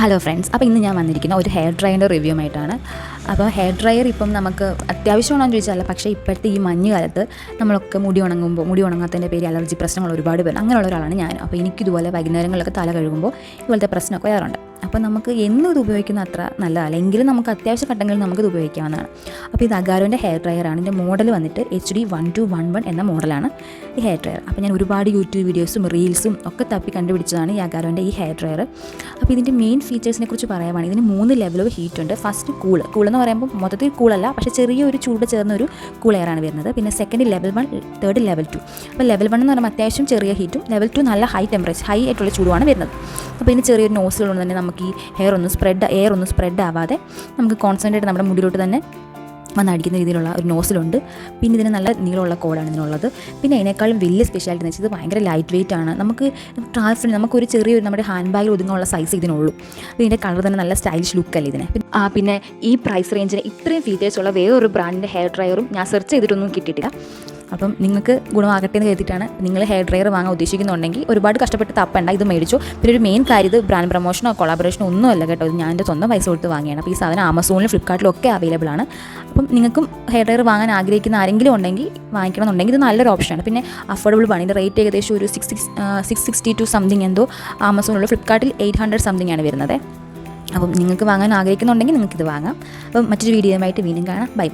Hello friends, അപ്പോൾ ഇന്ന് ഞാൻ വന്നിരിക്കുന്ന ഒരു ഹെയർ ഡ്രയറിൻ്റെ റിവ്യൂ ആയിട്ടാണ്. അപ്പോൾ ഹെയർ ഡ്രയർ ഇപ്പം നമുക്ക് അത്യാവശ്യമാണെന്ന് ചോദിച്ചാൽ, പക്ഷേ ഇപ്പോഴത്തെ ഈ മഞ്ഞ് കാലത്ത് നമ്മളൊക്കെ മുടി ഉണങ്ങാത്തതിൻ്റെ പേര് അലർജി പ്രശ്നങ്ങൾ ഒരുപാട് പേര് അങ്ങനെയുള്ള ഒരാളാണ് ഞാൻ. അപ്പോൾ എനിക്കിതുപോലെ വൈകുന്നേരങ്ങളിലൊക്കെ തല കഴുകുമ്പോൾ ഇതുപോലത്തെ പ്രശ്നമൊക്കെ വരാറുണ്ട്. അപ്പോൾ നമുക്ക് എന്നും ഇത് ഉപയോഗിക്കുന്ന അത്ര നല്ലതല്ല, എങ്കിലും നമുക്ക് അത്യാവശ്യ ഘട്ടങ്ങളിൽ നമുക്കിത് ഉപയോഗിക്കാവുന്നതാണ്. അപ്പോൾ ഇത് അഗാരോൻ്റെ ഹെയർ ഡ്രയറാണ്. ഇതിൻ്റെ മോഡൽ വന്നിട്ട് HD 1211 എന്ന മോഡലാണ് ഈ ഹെയർ ഡ്രയർ. അപ്പോൾ ഞാൻ ഒരുപാട് യൂട്യൂബ് വീഡിയോസും റീൽസും ഒക്കെ തപ്പി കണ്ടുപിടിച്ചതാണ് ഈ അഗാരോൻ്റെ ഈ ഹെയർ ഡ്രയർ. അപ്പോൾ ഇതിൻ്റെ മെയിൻ ഫീച്ചേഴ്സിനെ കുറിച്ച് പറയുവാണെങ്കിൽ ഇതിന് 3 ലെവൽ ഓഫ് ഹീറ്റ് ഉണ്ട്. ഫസ്റ്റ് കൂളെന്ന് പറയുമ്പോൾ മൊത്തത്തിൽ കൂളല്ല, പക്ഷേ ചെറിയൊരു ചൂട് ചേർന്നൊരു കൂൾ എയറാണ് വരുന്നത്. പിന്നെ സെക്കൻഡ് ലെവൽ 1, തേർഡ് ലെവൽ 2. അപ്പോൾ ലെവൽ 1 എന്ന് പറയുമ്പോൾ അത്യാവശ്യം ചെറിയ ഹീറ്റും, ലെവൽ 2 നല്ല ഹൈ ആയിട്ടുള്ള ചൂടുമാണ് വരുന്നത്. അപ്പോൾ ഇതിന് ചെറിയൊരു നോസിലുകൊണ്ട് തന്നെ നമുക്ക് ഈ എയർ ഒന്നും സ്പ്രെഡ് ആവാതെ നമുക്ക് കോൺസെൻട്രേറ്റ് നമ്മുടെ മുടിയിലോട്ട് തന്നെ വന്നടിക്കുന്ന രീതിയിലുള്ള ഒരു നോസിലുണ്ട്. പിന്നെ ഇതിന് നല്ല നീളമുള്ള കോഡാണ് ഇതിനുള്ളത്. പിന്നെ അതിനേക്കാളും വലിയ സ്പെഷ്യാലിറ്റി എന്ന് വെച്ചാൽ ഇത് ഭയങ്കര ലൈറ്റ് വെയിറ്റ് ആണ്. നമുക്കൊരു ചെറിയൊരു നമ്മുടെ ഹാൻഡ് ബാഗിൽ ഒതുങ്ങാനുള്ള സൈസ് ഇതിനുള്ളൂ. അപ്പോൾ ഇതിൻ്റെ കളർ തന്നെ നല്ല സ്റ്റൈലിഷ് ലുക്കല്ലേ ഇതിന്. പിന്നെ ഈ പ്രൈസ് റേഞ്ചിന് ഇത്രയും ഫീച്ചേഴ്സുള്ള വേറൊരു ബ്രാൻഡിൻ്റെ ഹെയർ ഡ്രയറും ഞാൻ സെർച്ച് ചെയ്തിട്ടൊന്നും കിട്ടിയിട്ടില്ല. അപ്പം നിങ്ങൾക്ക് ഗുണമാകട്ടെ എന്ന് കരുതിയിട്ടാണ്. നിങ്ങൾ ഹെയർ ഡ്രയർ വാങ്ങാൻ ഉദ്ദേശിക്കുന്നുണ്ടെങ്കിൽ ഒരുപാട് കഷ്ടപ്പെട്ട് തപ്പണ്ട, ഇത് മേടിച്ചു. പിന്നെ ഒരു മെയിൻ കാര്യം, ഇത് ബ്രാൻഡ് പ്രൊമോഷനോ കൊളാബറേഷനോ ഒന്നും അല്ല കേട്ടോ. ഇത് ഞാൻ എൻ്റെ സ്വന്തം പൈസ കൊടുത്ത് വാങ്ങിയാണ്. അപ്പോൾ ഈ സാധനം ആമസോണിലും ഫ്ലിപ്കാർട്ടിലും ഒക്കെ അവൈലബിൾ ആണ്. അപ്പം നിങ്ങൾക്കും ഹെയർ ഡ്രയർ വാങ്ങാൻ ആഗ്രഹിക്കുന്ന ആരെങ്കിലും ഉണ്ടെങ്കിൽ വാങ്ങിക്കണമെന്നുണ്ടെങ്കിൽ ഇത് നല്ലൊരു ഓപ്ഷനാണ്. പിന്നെ അഫോർഡബിൾ ആണ്. ഇതിൻ്റെ റേറ്റ് ഏകദേശം ഒരു 662 സംതിങ് എന്തോ ആമസോണിലുള്ള, ഫ്ലിപ്കാർട്ടിൽ 800 സംതിങ് ആണ് വരുന്നത്. അപ്പം നിങ്ങൾക്ക് വാങ്ങാൻ ആഗ്രഹിക്കുന്നുണ്ടെങ്കിൽ നിങ്ങൾക്കിത് വാങ്ങാം. അപ്പം മറ്റൊരു വീഡിയോയുമായിട്ട് വീണ്ടും കാണാം. ബൈ.